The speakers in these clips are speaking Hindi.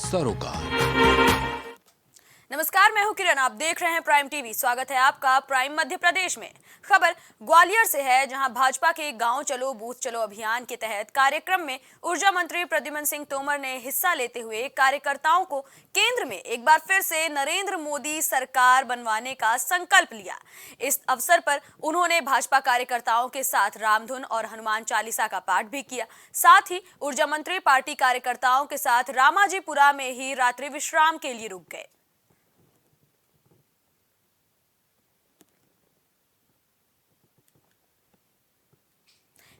सरोकार। नमस्कार, मैं हूं किरण। आप देख रहे हैं प्राइम टीवी। स्वागत है आपका प्राइम मध्य प्रदेश में। खबर ग्वालियर से है, जहां भाजपा के गांव चलो बूथ चलो अभियान के तहत कार्यक्रम में ऊर्जा मंत्री प्रद्युम्न सिंह तोमर ने हिस्सा लेते हुए कार्यकर्ताओं को केंद्र में एक बार फिर से नरेंद्र मोदी सरकार बनवाने का संकल्प लिया। इस अवसर पर उन्होंने भाजपा कार्यकर्ताओं के साथ रामधुन और हनुमान चालीसा का पाठ भी किया। साथ ही ऊर्जा मंत्री पार्टी कार्यकर्ताओं के साथ रामाजीपुरा में ही रात्रि विश्राम के लिए रुक गए।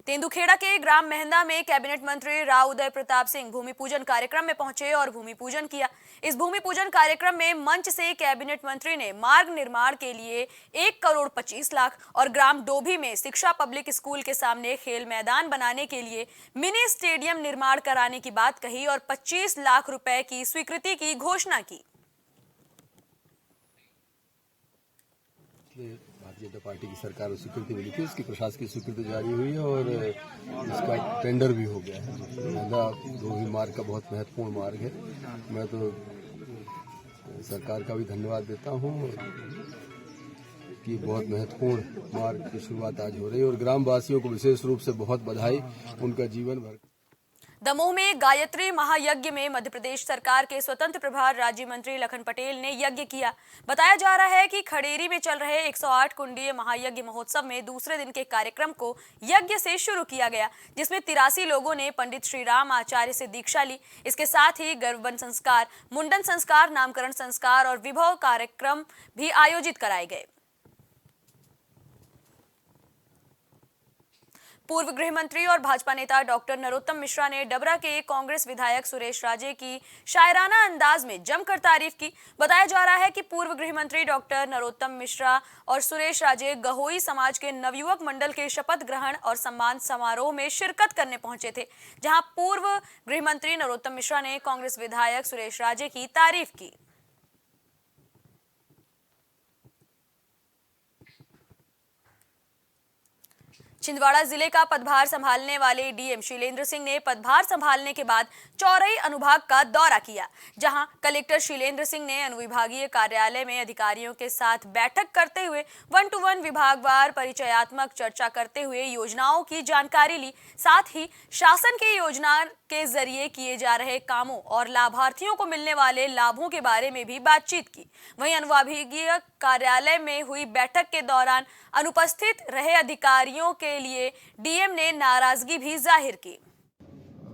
तेंदुखेड़ा के ग्राम मेहंदा में कैबिनेट मंत्री राव उदय प्रताप सिंह भूमि पूजन कार्यक्रम में पहुंचे और भूमि पूजन किया। इस भूमि पूजन कार्यक्रम में मंच से कैबिनेट मंत्री ने मार्ग निर्माण के लिए 1,25,00,000 और ग्राम डोभी में शिक्षा पब्लिक स्कूल के सामने खेल मैदान बनाने के लिए मिनी स्टेडियम निर्माण कराने की बात कही और 25 लाख रुपए की स्वीकृति की घोषणा की। भारतीय जनता पार्टी की सरकार को स्वीकृति मिली थी, इसकी प्रशासकीय स्वीकृति जारी हुई है और इसका टेंडर भी हो गया है। मेहंदा डोभी मार्ग का बहुत महत्वपूर्ण मार्ग है। मैं तो सरकार का भी धन्यवाद देता हूँ कि बहुत महत्वपूर्ण मार्ग की शुरुआत आज हो रही है और ग्रामवासियों को विशेष रूप से बहुत बधाई। उनका जीवन भर। दमोह में गायत्री महायज्ञ में मध्य प्रदेश सरकार के स्वतंत्र प्रभार राज्य मंत्री लखन पटेल ने यज्ञ किया। बताया जा रहा है कि खड़ेरी में चल रहे 108 कुंडीय महायज्ञ महोत्सव में दूसरे दिन के कार्यक्रम को यज्ञ से शुरू किया गया, जिसमें 83 लोगों ने पंडित श्री राम आचार्य से दीक्षा ली। इसके साथ ही गर्भबंध संस्कार, मुंडन संस्कार, नामकरण संस्कार और विभव कार्यक्रम भी आयोजित कराए गए। पूर्व गृह मंत्री और भाजपा नेता डॉक्टर नरोत्तम मिश्रा ने डबरा के कांग्रेस विधायक सुरेश राजे की शायराना अंदाज में जमकर तारीफ की। बताया जा रहा है कि पूर्व गृह मंत्री डॉक्टर नरोत्तम मिश्रा और सुरेश राजे गहोई समाज के नवयुवक मंडल के शपथ ग्रहण और सम्मान समारोह में शिरकत करने पहुंचे थे, जहां पूर्व गृह मंत्री नरोत्तम मिश्रा ने कांग्रेस विधायक सुरेश राजे की तारीफ की। छिंदवाड़ा जिले का पदभार संभालने वाले डीएम शीलेंद्र सिंह ने पदभार संभालने के बाद चौरई अनुभाग का दौरा किया, जहां कलेक्टर शीलेंद्र सिंह ने अनुविभागीय कार्यालय में अधिकारियों के साथ बैठक करते हुए 1-to-1 विभागवार परिचयात्मक चर्चा करते हुए योजनाओं की जानकारी ली। साथ ही शासन की योजना के जरिए किए जा रहे कामों और लाभार्थियों को मिलने वाले लाभों के बारे में भी बातचीत की। वहीं अनुविभागीय कार्यालय में हुई बैठक के दौरान अनुपस्थित रहे अधिकारियों के लिए डीएम ने नाराजगी भी जाहिर की।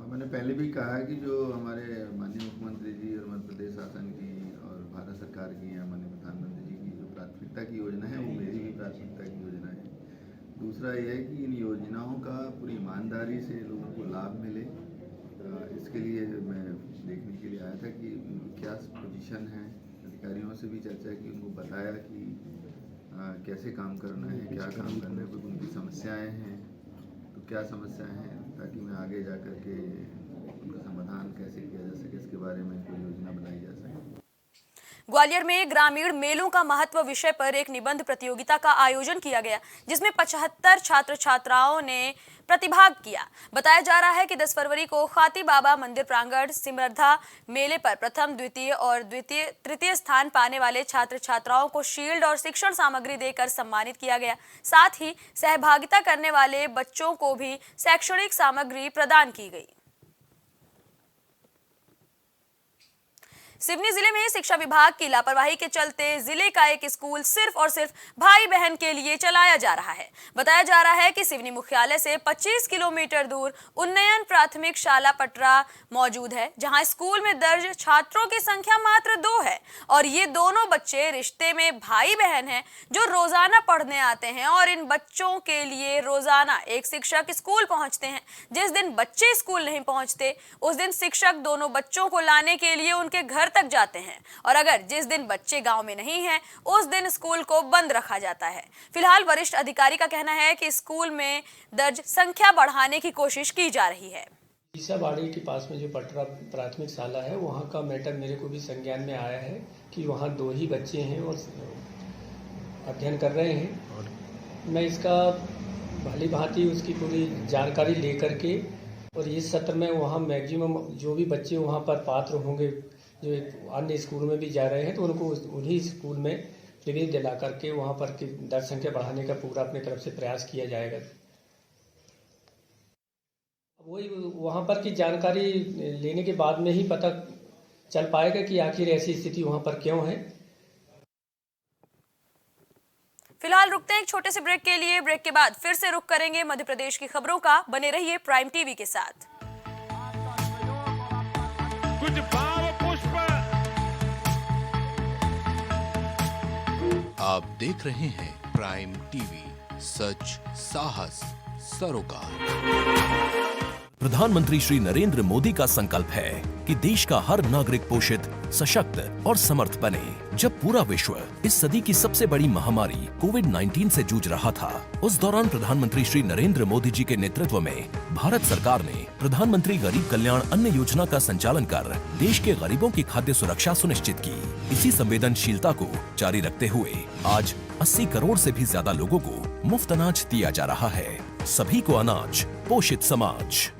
मैंने पहले भी कहा कि जो हमारे माननीय मुख्यमंत्री जी और मध्य प्रदेश शासन की और भारत सरकार की या माननीय प्रधानमंत्री जी की जो प्राथमिकता की योजना है, वो मेरी भी प्राथमिकता की योजना है। दूसरा यह है कि इन योजनाओं का पूरी ईमानदारी से लोगों को लाभ मिले। इसके लिए मैं देखने के लिए आया था कि क्या पोजीशन है। अधिकारियों से भी चर्चा की, उनको बताया कि कैसे काम करना है, क्या काम करना है, कोई उनकी समस्याएं हैं तो क्या समस्याएं हैं, ताकि मैं आगे जा कर के उनका समाधान कैसे किया जा सके, इसके बारे में कोई योजना बनाई जा सके। ग्वालियर में ग्रामीण मेलों का महत्व विषय पर एक निबंध प्रतियोगिता का आयोजन किया गया, जिसमें 75 छात्र छात्राओं ने प्रतिभाग किया। बताया जा रहा है कि 10 फरवरी को खाती बाबा मंदिर प्रांगण सिमरधा मेले पर प्रथम, द्वितीय और तृतीय स्थान पाने वाले छात्र छात्राओं को शील्ड और शिक्षण सामग्री देकर सम्मानित किया गया। साथ ही सहभागिता करने वाले बच्चों को भी शैक्षणिक सामग्री प्रदान की गई। सिवनी जिले में शिक्षा विभाग की लापरवाही के चलते जिले का एक स्कूल सिर्फ और सिर्फ भाई बहन के लिए चलाया जा रहा है। बताया जा रहा है कि सिवनी मुख्यालय से 25 किलोमीटर दूर उन्नयन प्राथमिक शाला पटरा मौजूद है, जहां स्कूल में दर्ज छात्रों की संख्या मात्र 2 है और ये दोनों बच्चे रिश्ते में भाई बहन हैं, जो रोजाना पढ़ने आते हैं और इन बच्चों के लिए रोजाना एक शिक्षक स्कूल पहुंचते हैं। जिस दिन बच्चे स्कूल नहीं पहुंचते, उस दिन शिक्षक दोनों बच्चों को लाने के लिए उनके घर तक जाते हैं और अगर जिस दिन बच्चे गांव में नहीं हैं, उस दिन स्कूल को बंद रखा जाता है। फिलहाल वरिष्ठ अधिकारी का कहना है कि स्कूल में दर्ज संख्या बढ़ाने की कोशिश की जा रही है। बाड़ी के पास में जो पटरा प्राथमिक शाला है, वहाँ का मैटर मेरे को भी संज्ञान में आया है कि वहाँ 2 ही बच्चे हैं और अध्ययन कर रहे हैं। मैं इसका भली भांति उसकी पूरी जानकारी लेकर के और इस सत्र में वहाँ मैक्सिमम जो भी बच्चे वहाँ पर पात्र होंगे जो अन्य स्कूलों में भी जा रहे हैं तो उनको उन्हीं स्कूल में प्रवेश दिला करके वहाँ पर की दर संख्या बढ़ाने का पूरा अपनी तरफ से प्रयास किया जाएगा। वही वहाँ पर की जानकारी लेने के बाद में ही पता चल पाएगा कि आखिर ऐसी स्थिति वहाँ पर क्यों है। फिलहाल रुकते हैं एक छोटे से ब्रेक के लिए। ब्रेक के बाद फिर से रुक करेंगे मध्य प्रदेश की खबरों का। बने रहिए प्राइम टीवी के साथ। कुछ भाव पुष्प। आप देख रहे हैं प्राइम टीवी, सच साहस सरोकार। प्रधानमंत्री श्री नरेंद्र मोदी का संकल्प है कि देश का हर नागरिक पोषित, सशक्त और समर्थ बने। जब पूरा विश्व इस सदी की सबसे बड़ी महामारी कोविड-19 से जूझ रहा था, उस दौरान प्रधानमंत्री श्री नरेंद्र मोदी जी के नेतृत्व में भारत सरकार ने प्रधानमंत्री गरीब कल्याण अन्न योजना का संचालन कर देश के गरीबों की खाद्य सुरक्षा सुनिश्चित की। इसी संवेदनशीलता को जारी रखते हुए आज 80 करोड़ से भी ज्यादा लोगों को मुफ्त अनाज दिया जा रहा है। सभी को अनाज, पोषित समाज।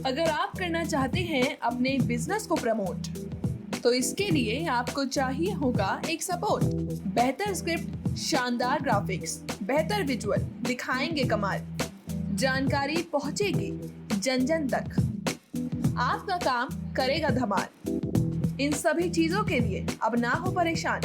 अगर आप करना चाहते हैं अपने बिजनेस को प्रमोट, तो इसके लिए आपको चाहिए होगा एक सपोर्ट। बेहतर स्क्रिप्ट, शानदार ग्राफिक्स, बेहतर विजुअल दिखाएंगे कमाल, जानकारी पहुंचेगी जन जन तक, आपका काम करेगा धमाल। इन सभी चीजों के लिए अब ना हो परेशान।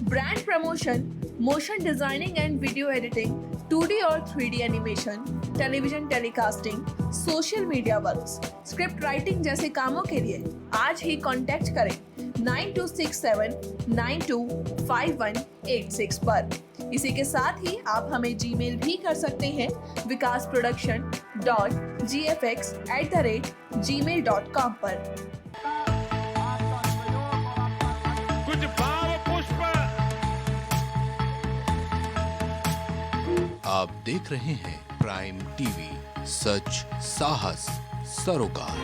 Brand promotion, motion designing and video editing, 2D और 3D animation, television telecasting, social media works, script writing जैसे कामों के लिए आज ही कांटेक्ट करें 9267925186 पर। इसी के साथ ही आप हमें जीमेल भी कर सकते हैं vikasproduction.gfx@gmail.com पर। कुछ भाव पुष्प। आप देख रहे हैं प्राइम टीवी, सच साहस सरोकार।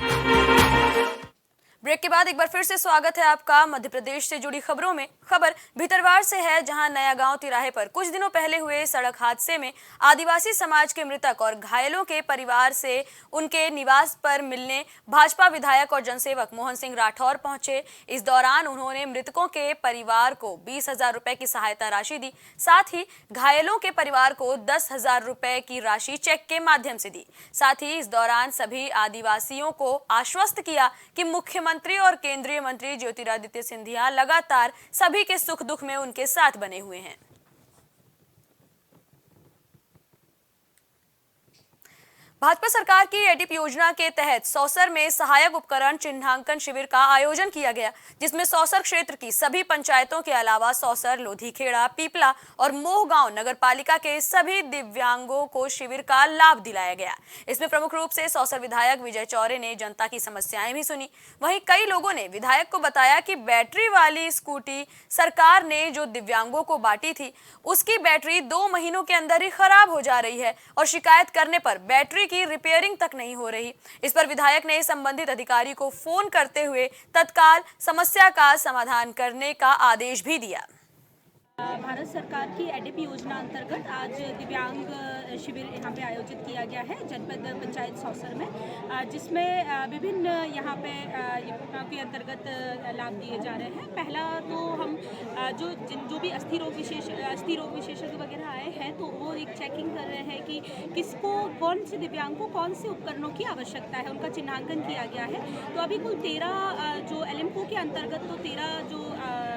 ब्रेक के बाद एक बार फिर से स्वागत है आपका। मध्य प्रदेश से जुड़ी खबरों में खबर भितरवाड़ से है, जहां नया गांव तिराहे पर कुछ दिनों पहले हुए सड़क हादसे में आदिवासी समाज के मृतक और घायलों के परिवार से उनके निवास पर मिलने भाजपा विधायक और जनसेवक मोहन सिंह राठौर पहुंचे। इस दौरान उन्होंने मृतकों के परिवार को 20,000 रुपए की सहायता राशि दी, साथ ही घायलों के परिवार को 10,000 रुपए की राशि चेक के माध्यम से दी। साथ ही इस दौरान सभी आदिवासियों को आश्वस्त किया कि मुख्यमंत्री और केंद्रीय मंत्री ज्योतिरादित्य सिंधिया लगातार सभी के सुख दुख में उनके साथ बने हुए हैं। भाजपा सरकार की एडीप योजना के तहत सौसर में सहायक उपकरण चिन्हांकन शिविर का आयोजन किया गया, जिसमें सौसर क्षेत्र की सभी पंचायतों के अलावा सौसर, लोधीखेड़ा, पीपला और मोहगांव नगरपालिका के सभी दिव्यांगों को शिविर का लाभ दिलाया गया। इसमें प्रमुख रूप से सौसर विधायक विजय चौरे ने जनता की समस्याएं भी सुनी। वहीं कई लोगों ने विधायक को बताया कि बैटरी वाली स्कूटी सरकार ने जो दिव्यांगों को बांटी थी, उसकी बैटरी 2 महीनों के अंदर ही खराब हो जा रही है और शिकायत करने पर बैटरी की रिपेयरिंग तक नहीं हो रही। इस पर विधायक ने संबंधित अधिकारी को फोन करते हुए तत्काल समस्या का समाधान करने का आदेश भी दिया। भारत सरकार की एडीप योजना अंतर्गत आज दिव्यांग शिविर यहाँ पे आयोजित किया गया है जनपद पंचायत सौसर में, जिसमें विभिन्न यहाँ पे योजनाओं के अंतर्गत लाभ दिए जा रहे हैं। पहला तो हम जो भी अस्थि रोग विशेषज्ञ वगैरह आए हैं तो वो एक चेकिंग कर रहे हैं कि किसको, कौन से दिव्यांग को कौन से उपकरणों की आवश्यकता है, उनका चिन्हांकन किया गया है। तो अभी कुल 13 जो एलएमको के अंतर्गत तो 13 जो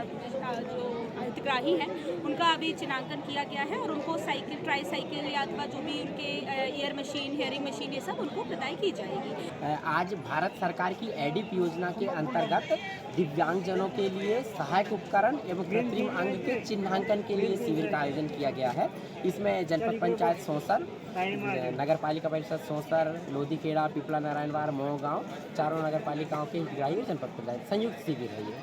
जो हितग्राही हैं उनका अभी चिन्हांकन किया गया है और उनको साइकिल, ट्राई साइकिल या अथवा जो भी उनके ईयर मशीन, हियरिंग मशीन, ये सब उनको प्रदाय की जाएगी। आज भारत सरकार की एडिप योजना के अंतर्गत दिव्यांगजनों के लिए सहायक उपकरण एवं कृत्रिम अंग के चिन्हांकन के लिए शिविर का आयोजन किया गया है। इसमें जनपद पंचायत सौंसर, नगर पालिका परिषद सौंसर, लोधीखेड़ा, पिपला नारायणवार, मोह गाँव, चारों नगर पालिकाओं के हितग्राही जनपद पंचायत संयुक्त शिविर है ये।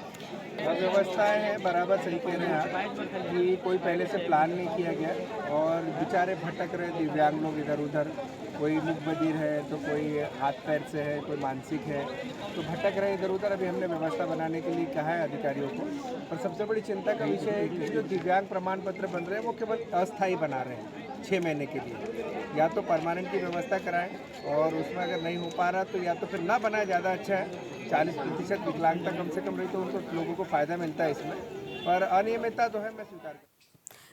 व्यवस्थाएं हैं, बराबर सही कह रहे हैं आप कि कोई पहले से प्लान नहीं किया गया और बेचारे भटक रहे दिव्यांग लोग इधर उधर, कोई मुख बधिर है तो कोई हाथ पैर से है, कोई मानसिक है, तो भटक रहे इधर उधर। अभी हमने व्यवस्था बनाने के लिए कहा है अधिकारियों को। और सबसे बड़ी चिंता का विषय है कि जो दिव्यांग प्रमाण पत्र बन रहे हैं वो केवल अस्थायी बना रहे हैं 6 महीने के लिए। या तो परमानेंट की व्यवस्था कराएं और उसमें अगर नहीं हो पा रहा तो या तो फिर ना बनाए, ज़्यादा अच्छा है। 40% विकलांगता कम से कम रही तो उनको लोगों को फ़ायदा मिलता है इसमें, पर अनियमितता तो है, मैं स्वीकार करता हूं।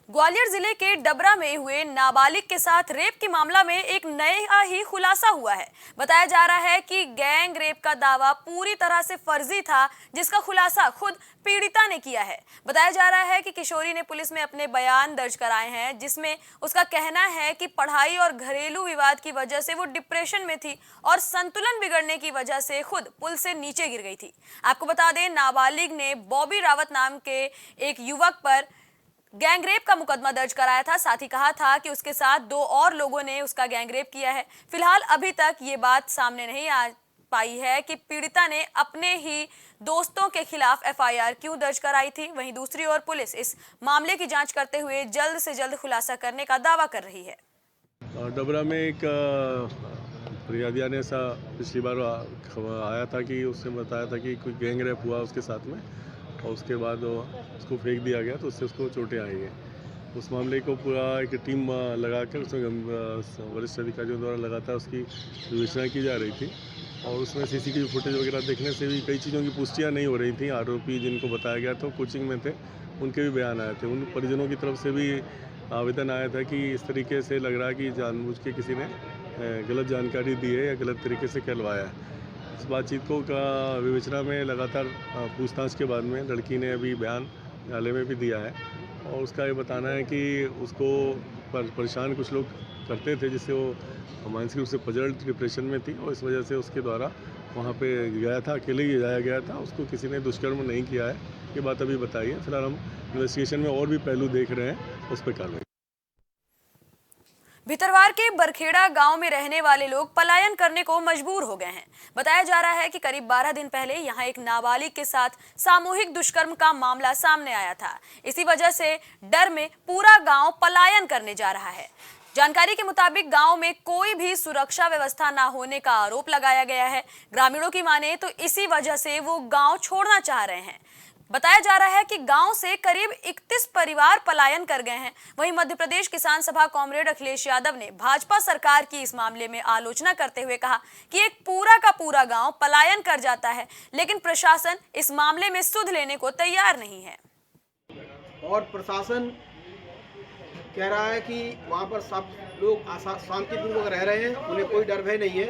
ग्वालियर जिले के डबरा में हुए नाबालिग के साथ रेप के मामला में एक नया ही खुलासा हुआ है। बताया जा रहा है कि गैंग रेप का दावा पूरी तरह से फर्जी था, जिसका खुलासा खुद पीड़िता ने किया है। बताया जा रहा है कि किशोरी ने पुलिस में अपने बयान दर्ज कराए हैं, जिसमें उसका कहना है कि पढ़ाई और घरेलू विवाद की वजह से वो डिप्रेशन में थी और संतुलन बिगड़ने की वजह से खुद पुल से नीचे गिर गई थी। आपको बता दें, नाबालिग ने बॉबी रावत नाम के एक युवक पर गैंगरेप का मुकदमा दर्ज कराया था। साथ ही कहा था कि उसके साथ 2 और लोगों ने उसका गैंगरेप किया है। फिलहाल अभी तक ये बात सामने नहीं आ पाई है कि पीड़िता ने अपने ही दोस्तों के खिलाफ एफआईआर क्यों दर्ज कराई थी। वहीं दूसरी ओर पुलिस इस मामले की जांच करते हुए जल्द से जल्द खुलासा करने का दावा कर रही है। डबरा में एक फरियादिया ने ऐसा पिछली बार आया था कि उसने बताया था कि कोई गैंगरेप हुआ उसके साथ में और उसके बाद उसको फेंक दिया गया तो उससे उसको चोटें आई हैं। उस मामले को पूरा एक टीम लगाकर उसमें वरिष्ठ अधिकारियों द्वारा लगातार उसकी विवेचना की जा रही थी और उसमें सीसीटीवी फुटेज वगैरह देखने से भी कई चीज़ों की पुष्टियाँ नहीं हो रही थी। आरोपी जिनको बताया गया था कोचिंग में थे, उनके भी बयान आए थे। उन परिजनों की तरफ से भी आवेदन आया था कि इस तरीके से लग रहा है कि जानबूझ के किसी ने गलत जानकारी दी है या गलत तरीके से कहलवाया है। इस बातचीत को का विवेचना में लगातार पूछताछ के बाद में लड़की ने अभी बयान न्यायालय में भी दिया है और उसका ये बताना है कि उसको परेशान कुछ लोग करते थे, जिससे वो मानसिक रूप से पजल डिप्रेशन में थी और इस वजह से उसके द्वारा वहाँ पे गया था, अकेले ही जाया गया था। उसको किसी ने दुष्कर्म नहीं किया है, ये बात अभी बताई है। फिलहाल हम इन्वेस्टिगेशन में और भी पहलू देख रहे हैं, उस पर कार्रवाई। भितरवार के बरखेड़ा गांव में रहने वाले लोग पलायन करने को मजबूर हो गए हैं। बताया जा रहा है कि करीब 12 दिन पहले यहां एक नाबालिग के साथ सामूहिक दुष्कर्म का मामला सामने आया था। इसी वजह से डर में पूरा गांव पलायन करने जा रहा है। जानकारी के मुताबिक गांव में कोई भी सुरक्षा व्यवस्था ना होने का आरोप लगाया गया है। ग्रामीणों की माने तो इसी वजह से वो गांव छोड़ना चाह रहे हैं। बताया जा रहा है कि गांव से करीब 31 परिवार पलायन कर गए हैं। वहीं मध्य प्रदेश किसान सभा कॉमरेड अखिलेश यादव ने भाजपा सरकार की इस मामले में आलोचना करते हुए कहा कि एक पूरा का पूरा गांव पलायन कर जाता है, लेकिन प्रशासन इस मामले में सुध लेने को तैयार नहीं है। और प्रशासन कह रहा है कि वहाँ पर सब लोग शांतिपूर्वक रह रहे हैं, उन्हें कोई डर भय नहीं है।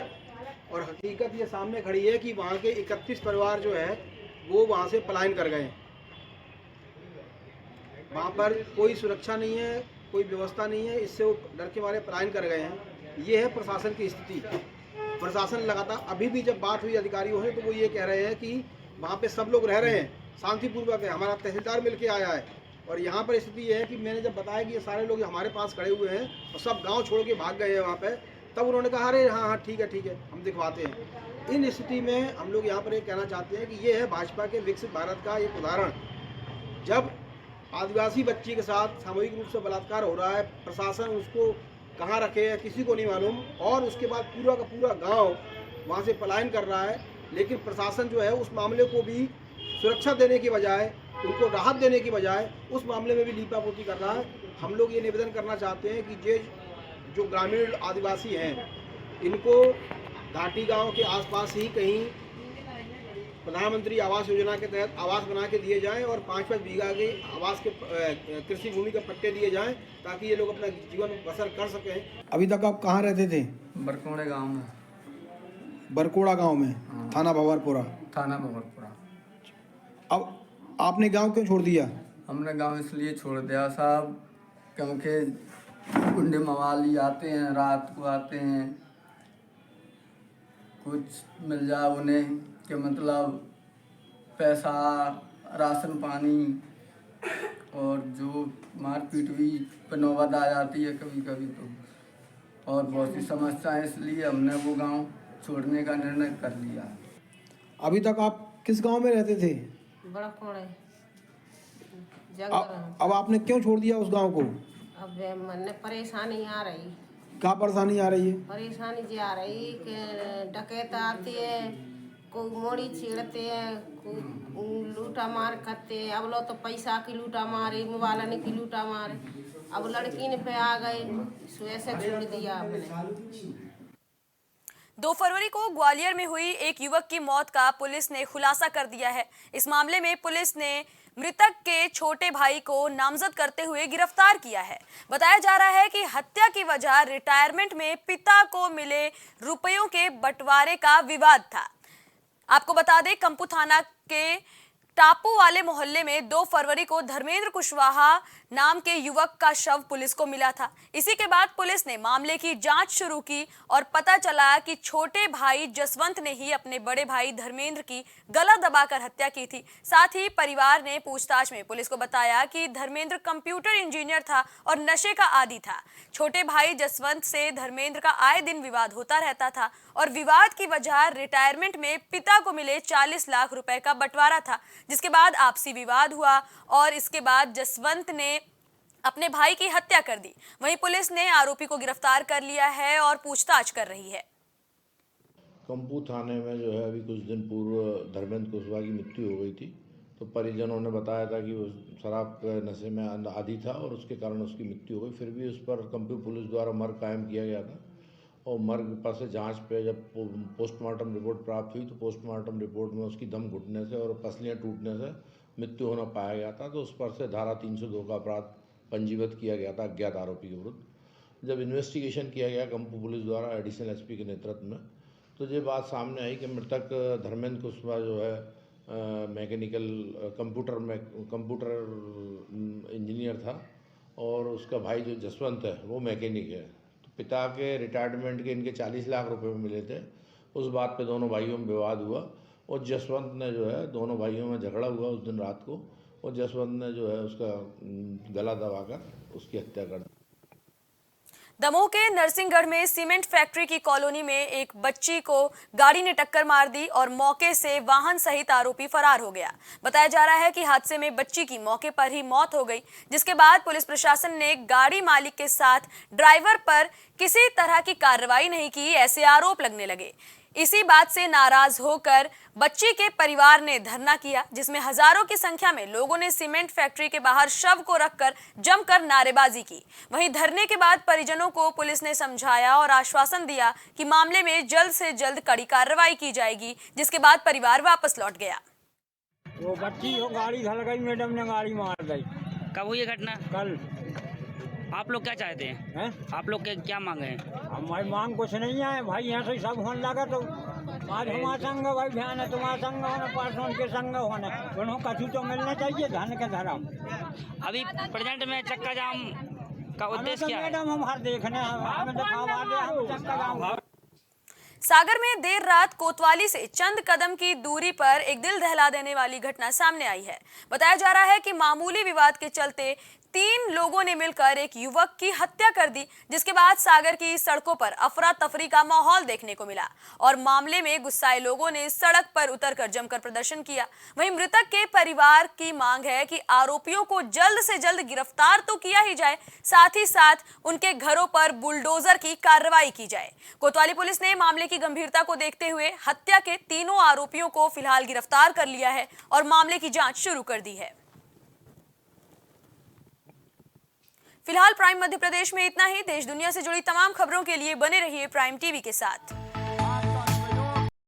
और हकीकत ये सामने खड़ी है कि वहाँ के 31 परिवार जो है वो वहाँ से पलायन कर गए। वहाँ पर कोई सुरक्षा नहीं है, कोई व्यवस्था नहीं है, इससे वो डर के मारे पलायन कर गए हैं। ये है प्रशासन की स्थिति। प्रशासन लगातार अभी भी जब बात हुई अधिकारियों से तो वो ये कह रहे हैं कि वहाँ पे सब लोग रह रहे हैं, शांतिपूर्वक है। हमारा तहसीलदार मिलके आया है और यहाँ पर स्थिति ये है कि मैंने जब बताया कि ये सारे लोग हमारे पास खड़े हुए हैं और सब गाँव छोड़ के भाग गए हैं वहाँ पर, तब उन्होंने कहा अरे हाँ ठीक है हम दिखवाते हैं। इन स्थिति में हम लोग यहाँ पर ये कहना चाहते हैं कि ये है भाजपा के विकसित भारत का एक उदाहरण। जब आदिवासी बच्ची के साथ सामूहिक रूप से बलात्कार हो रहा है, प्रशासन उसको कहाँ रखे है किसी को नहीं मालूम, और उसके बाद पूरा का पूरा गांव वहाँ से पलायन कर रहा है। लेकिन प्रशासन जो है उस मामले को भी सुरक्षा देने की बजाय, उनको राहत देने की बजाय उस मामले में भी लीपापोती कर रहा है। हम लोग ये निवेदन करना चाहते हैं कि जो ग्रामीण आदिवासी हैं, इनको घाटी गांव के आसपास ही कहीं प्रधानमंत्री आवास योजना के तहत आवास बना के दिए जाएं और 5-5 बीघा के आवास के कृषि भूमि के पट्टे दिए जाएं, ताकि ये लोग अपना जीवन बसर कर सकें। अभी तक आप कहाँ रहते थे? बरकोड़ा गांव में। बरकोड़ा गांव में? हाँ। थाना भंवरपुरा। थाना भंवरपुरा। अब आपने गांव क्यों छोड़ दिया? हमने गांव इसलिए छोड़ दिया साहब क्योंकि गुंडे मवाली आते हैं, रात को आते हैं, कुछ मिल जाए उन्हें कि मतलब पैसा, राशन पानी, और जो मारपीट भी पे नौबत आ जाती है कभी कभी तो, और बहुत सी समस्याएं, इसलिए हमने वो गांव छोड़ने का निर्णय कर लिया। अभी तक आप किस गांव में रहते थे? बड़ा कोड़े अब आपने क्यों छोड़ दिया उस गांव को? अब मन परेशानी आ रही। क्या परेशानी आ रही है? परेशानी जी आ रही कि डकैत आती है, कोई मोड़ी छेड़ते हैं, कोई लूटा मार करते हैं। अब लो तो पैसा की लूटा मारे, मोबाइल की लूटा मारे। अब लड़की ने पे आ गए, ऐसे छोड़ दिया आपने। 2 फरवरी को ग्वालियर में हुई एक युवक की मौत का पुलिस ने खुलासा कर दिया है। इस मामले में पुलिस ने मृतक के छोटे भाई को नामजद करते हुए गिरफ्तार किया है। बताया जा रहा है कि हत्या की वजह रिटायरमेंट में पिता को मिले रुपयों के बंटवारे का विवाद था। आपको बता दें, कंपू थाना के टापू वाले मोहल्ले में 2 फरवरी को धर्मेंद्र कुशवाहा नाम के युवक का शव पुलिस को मिला था। इसी के बाद पुलिस ने मामले की जांच शुरू की और पता चला कि छोटे भाई जसवंत ने ही अपने बड़े भाई धर्मेंद्र की गला दबाकर हत्या की थी। साथ ही परिवार ने पूछताछ में पुलिस को बताया कि धर्मेंद्र कंप्यूटर इंजीनियर था और नशे का आदी था। छोटे भाई जसवंत से धर्मेंद्र का आए दिन विवाद होता रहता था और विवाद की वजह रिटायरमेंट में पिता को मिले 40 लाख रुपए का बंटवारा था, जिसके बाद आपसी विवाद हुआ और इसके बाद जसवंत ने अपने भाई की हत्या कर दी। वहीं पुलिस ने आरोपी को गिरफ्तार कर लिया है और पूछताछ कर रही है। कंपू थाने में जो है अभी कुछ दिन पूर्व धर्मेंद्र कुशवाहा की मृत्यु हो गई थी, तो परिजनों ने बताया था कि वो शराब के नशे में आदी था और उसके कारण उसकी मृत्यु हो गई। फिर भी उस पर कंपू पुलिस द्वारा मर्ग कायम किया गया था और मर्ग पर से जांच पे जब पोस्टमार्टम रिपोर्ट प्राप्त हुई तो पोस्टमार्टम रिपोर्ट में उसकी दम घुटने से और पसलियाँ टूटने से मृत्यु होना पाया गया था। तो उस पर से धारा 302 का अपराध पंजीबद्ध किया गया था अज्ञात आरोपी के विरुद्ध। जब इन्वेस्टिगेशन किया गया कंपू पुलिस द्वारा एडिशनल एसपी के नेतृत्व में, तो ये बात सामने आई कि मृतक धर्मेंद्र कुशवाहा जो है मैकेनिकल कंप्यूटर इंजीनियर था और उसका भाई जो जसवंत है वो मैकेनिक है। तो पिता के रिटायरमेंट के इनके 40 लाख रुपए मिले थे। उस बात पे दोनों भाइयों में विवाद हुआ और जसवंत ने जो है, दोनों भाइयों में झगड़ा हुआ उस दिन रात को और जसवंत ने जो है उसका गला दबाकर उसकी हत्या कर दी। दमोह के नरसिंहगढ़ में सीमेंट फैक्ट्री की कॉलोनी में एक बच्ची को गाड़ी ने टक्कर मार दी और मौके से वाहन सहित आरोपी फरार हो गया। बताया जा रहा है कि हादसे में बच्ची की मौके पर ही मौत हो गई, जिसके बाद पुलिस प्रशासन ने गाड़ी मालिक के साथ ड्राइवर पर किसी तरह की कार्रवाई नहीं की, ऐसे आरोप लगने लगे। इसी बात से नाराज होकर बच्ची के परिवार ने धरना किया, जिसमें हजारों की संख्या में लोगों ने सीमेंट फैक्ट्री के बाहर शव को रखकर जमकर नारेबाजी की। वहीं धरने के बाद परिजनों को पुलिस ने समझाया और आश्वासन दिया कि मामले में जल्द से जल्द कड़ी कार्रवाई की जाएगी, जिसके बाद परिवार वापस लौट गया। वो बच्ची वो गाड़ी धल गई, मैडम ने गाड़ी मार दी। कब हुई ये घटना? कल। आप लोग क्या चाहते हैं? आप लोग के क्या मांगे हैं? हमारी मांग कुछ नहीं है भाई, यहाँ से सब होने लगा तो आज हमारा संग भाई ध्यान है, तुम्हारा संग होना, परसों के संग होना, दोनों कथू तो मिलना चाहिए धन के धर्म। अभी प्रेजेंट में चक्का जाम का उद्देश्य क्या है? मैडम हम हर देखने हमें तो चक्का जाम। सागर में देर रात कोतवाली से चंद कदम की दूरी पर एक दिल दहला देने वाली घटना सामने आई है। बताया जा रहा है कि मामूली विवाद के चलते 3 लोगों ने मिलकर एक युवक की हत्या कर दी, जिसके बाद सागर की सड़कों पर अफरा तफरी का माहौल देखने को मिला और मामले में गुस्साए लोगों ने सड़क पर उतरकर जमकर प्रदर्शन किया। वहीं मृतक के परिवार की मांग है कि आरोपियों को जल्द से जल्द गिरफ्तार तो किया ही जाए, साथ ही साथ उनके घरों पर बुलडोजर की कार्रवाई की जाए। कोतवाली पुलिस ने मामले की गंभीरता को देखते हुए हत्या के तीनों आरोपियों को फिलहाल गिरफ्तार कर लिया है और मामले की जांच शुरू कर दी है। फिलहाल प्राइम मध्य प्रदेश में इतना ही। देश दुनिया से जुड़ी तमाम खबरों के लिए बने रहिए प्राइम टीवी के साथ।